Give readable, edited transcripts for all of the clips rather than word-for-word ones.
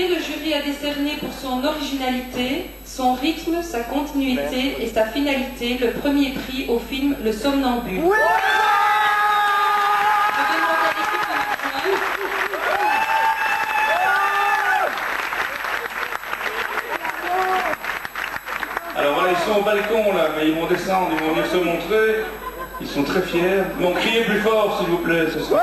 année, le jury a décerné pour son originalité, son rythme, sa continuité et sa finalité le premier prix au film Le Somnambule. Ouais. Alors voilà, ils sont au balcon là, mais ils vont descendre, ils vont venir se montrer. Ils sont très fiers. Donc criez plus fort s'il vous plaît, ce sera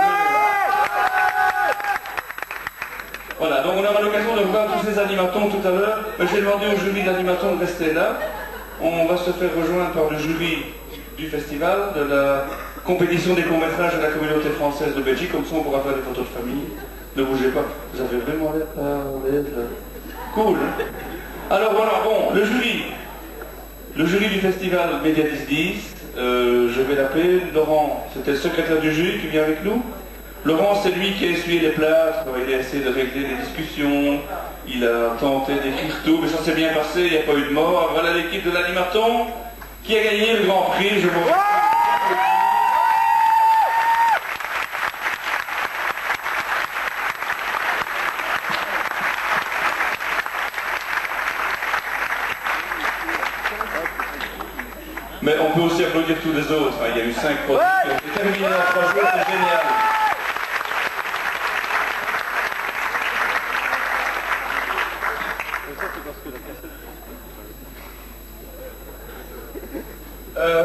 Voilà, donc on aura l'occasion de voir tous ces animatons tout à l'heure. J'ai demandé au jury d'animatons de rester là. On va se faire rejoindre par le jury du festival, de la compétition des courts-métrages de la communauté française de Belgique. Comme ça, on pourra faire des photos de famille. Ne bougez pas, vous avez vraiment l'air cool. Hein. Alors voilà, bon, le jury du festival Média 10-10, je vais l'appeler. Laurent, c'était le secrétaire du jury qui vient avec nous. Laurent, c'est lui qui a essuyé les plâtres, il a essayé de régler les discussions, il a tenté d'écrire tout, mais ça s'est bien passé, il n'y a pas eu de mort. Alors voilà l'équipe de l'animaton qui a gagné le Grand Prix, je vous remercie. Mais on peut aussi applaudir tous les autres, il y a eu 5 produits qui ont été terminés en 3 jours, c'est génial.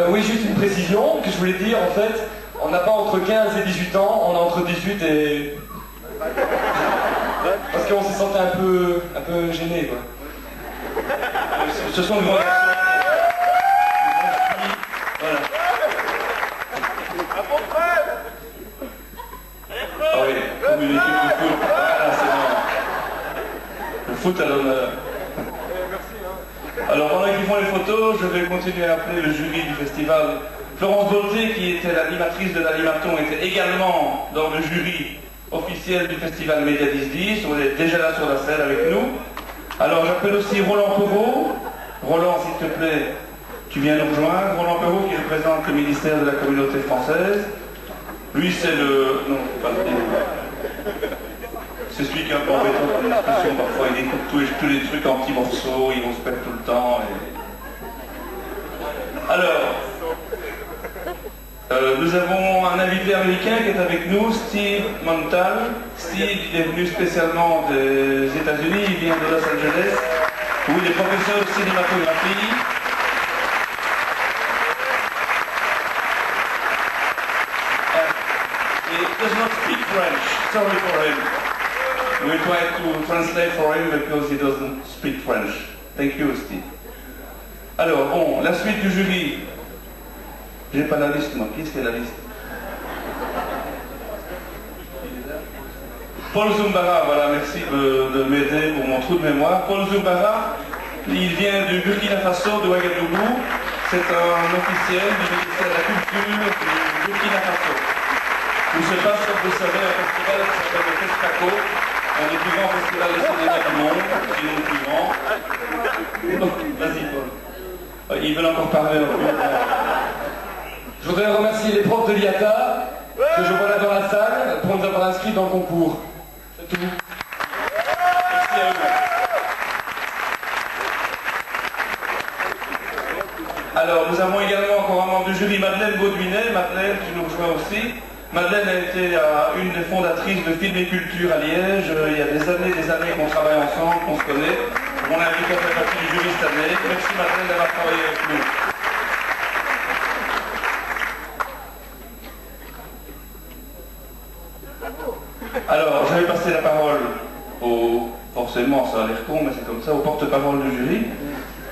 Oui, juste une précision que je voulais dire, en fait, on n'a pas entre 15 et 18 ans, on a entre 18 et... Parce qu'on s'est senti un peu gêné, quoi. Ce sont de grands garçons. Voilà. Ah oui, comme une équipe de foot. Ah, c'est bon. Le foot à l'honneur. Alors pendant qu'ils font les photos, je vais continuer à appeler le jury du festival. Florence Beauté, qui était l'animatrice de l'animaton, était également dans le jury officiel du festival Média 10-10. On est déjà là sur la scène avec nous. Alors j'appelle aussi Roland Perrault. Roland, s'il te plaît, tu viens nous rejoindre. Roland Perrault qui représente le ministère de la communauté française. Lui c'est le... Non, pas le dire. C'est celui qui est un peu embêtant dans la discussion parfois, il écoute tous les trucs en petits morceaux, ils vont se perdre tout le temps. Alors, nous avons un invité américain qui est avec nous, Steve Montal. Steve il est venu spécialement des États-Unis, il vient de Los Angeles, où il est professeur de cinématographie. He does not speak French, sorry for him. We try to translate for him because he doesn't speak French. Thank you, Steve. Alors, bon, la suite du jury. J'ai pas la liste, moi. Qui est-ce qui a la liste? Paul Zumbara, voilà, merci de m'aider pour mon trou de mémoire. Paul Zumbara, il vient du Burkina Faso, de Ouagadougou. C'est un officiel du ministère de la Culture du Burkina Faso. Je ne sais pas si vous savez, un festival qui s'appelle le FESPACO, un des plus grands festivals de cinéma du monde, sinon le plus grand. Vas-y, Paul. Ils veulent encore parler. Je voudrais remercier les profs de l'IATA, que je vois là dans la salle, pour nous avoir inscrits dans le concours. C'est tout. Merci à eux. Alors, nous avons également encore un membre du jury, Madeleine Baudouinet. Madeleine, tu nous rejoins aussi. Madeleine a été une des fondatrices de Film et Culture à Liège. Il y a des années qu'on travaille ensemble, qu'on se connaît. On l'a invité à faire partie du jury cette année. Merci Madeleine d'avoir travaillé avec nous. Alors, je vais passer la parole au... Forcément, ça a l'air con, mais c'est comme ça, au porte-parole du jury.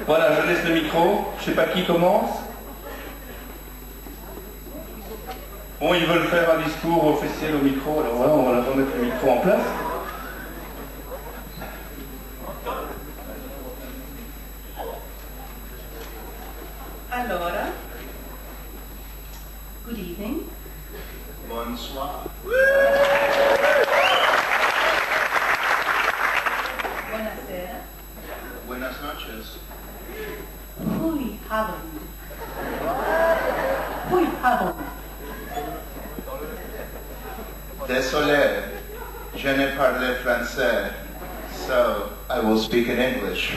Voilà, je laisse le micro. Je ne sais pas qui commence. Bon, ils veulent faire un discours officiel au micro, alors voilà, on va leur remettre le micro en place. Allora, good evening. Bonsoir. Buonasera. Buenas noches. Goeie avond. Goeie avond. Désolé, je ne parle français so I will speak in English.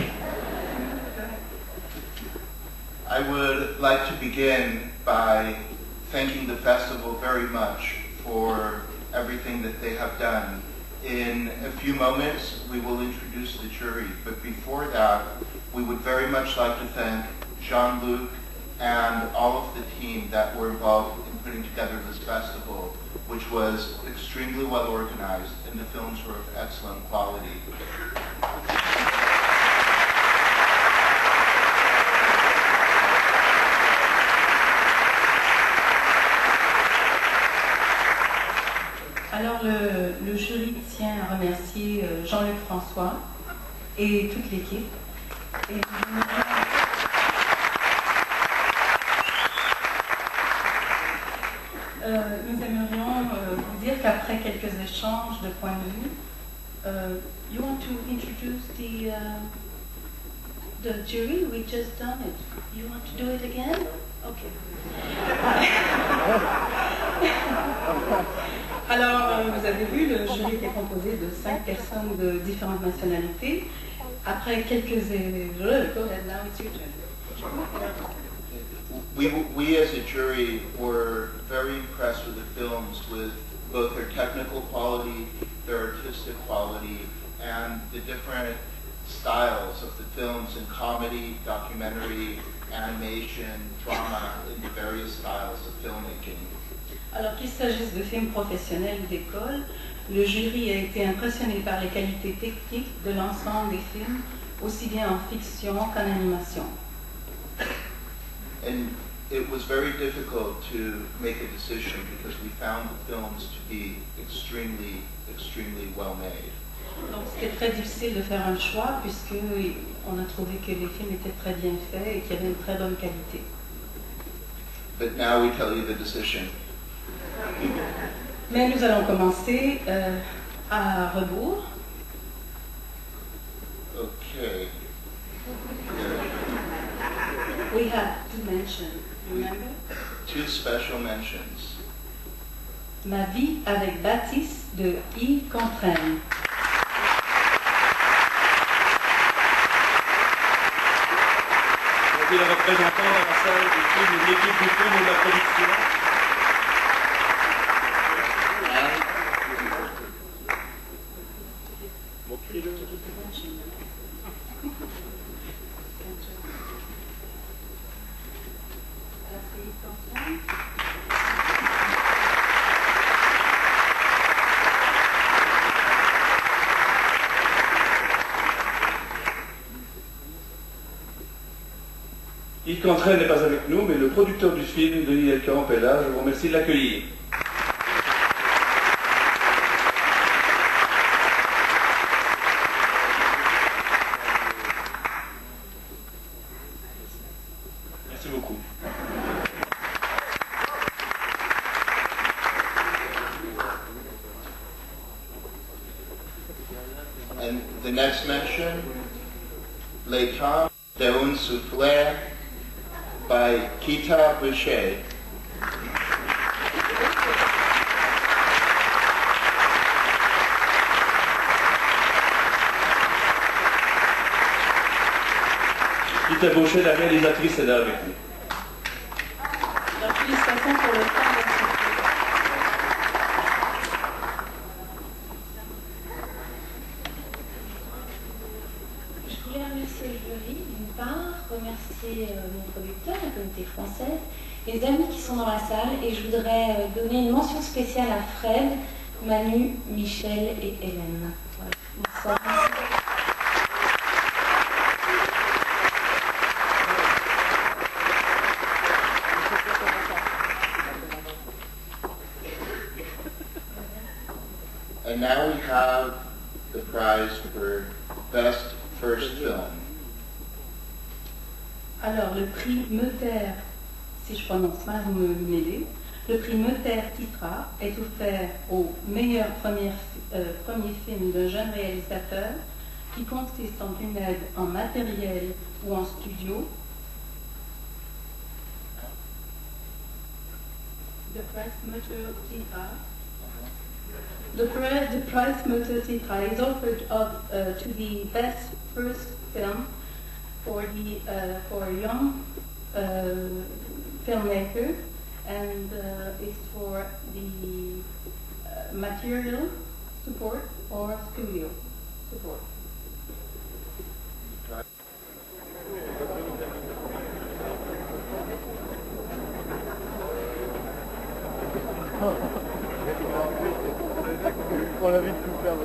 I would like to begin by thanking the festival very much for everything that they have done. In a few moments, we will introduce the jury, but before that, we would very much like to thank Jean-Luc and all of the team that were involved in putting together this festival, which was extremely well organized, and the films were of excellent quality. Alors le jury tient à remercier Jean-Luc François et toute l'équipe. Et nous aimerions vous dire qu'après quelques échanges de points de vue, you want to introduce the jury? We just done it. You want to do it again? Okay. Alors, vous avez vu, le jury était composé de 5 personnes de différentes nationalités. Après quelques erreurs, go ahead, now it's your turn. We as a jury were very impressed with the films, with both their technical quality, their artistic quality, and the different styles of the films in comedy, documentary, animation, drama, in the various styles of filmmaking. Alors qu'il s'agisse de films professionnels ou d'école, le jury a été impressionné par les qualités techniques de l'ensemble des films, aussi bien en fiction qu'en animation. And it was very difficult to make a decision because we found the films to be extremely, extremely well made. Donc c'était très difficile de faire un choix puisque on a trouvé que les films étaient très bien faits et qu'il y avait une très bonne qualité. But now we tell you the decision. Mais nous allons commencer à rebours. Okay. We have to mention, remember? 2 special mentions. Ma vie avec Baptiste de Yves Contraine. Donc, le représentant dans la salle du film, de l'équipe du film et de la production. Yves Contraine n'est pas avec nous, mais le producteur du film, Denis Delcamp, est là. Je vous remercie de l'accueillir. Merci beaucoup. And the next mention, Les Temps d'un Soufflet by Kita Boucher. Kita Boucher, la réalisatrice, est là avec nous. Alors, félicitations pour le temps de la Je voulais remercier le jury, d'une part, remercier mon producteur, la communauté française, les amis qui sont dans la salle, et je voudrais donner une mention spéciale à Fred, Manu, Michel et Hélène. Voilà. Bonsoir. And now we have the prize for Best First Film. Alors, le prix Meter, si je prononce mal, vous m'aidez. Le prix Meter Titra est offert au meilleur premier film d'un jeune réalisateur qui consiste en une aide en matériel ou en studio. The prize Meter Titra The prize Motor Titra is offered up to the best first film for a young filmmaker, and it's for the material support or studio support. On a vite tout faire.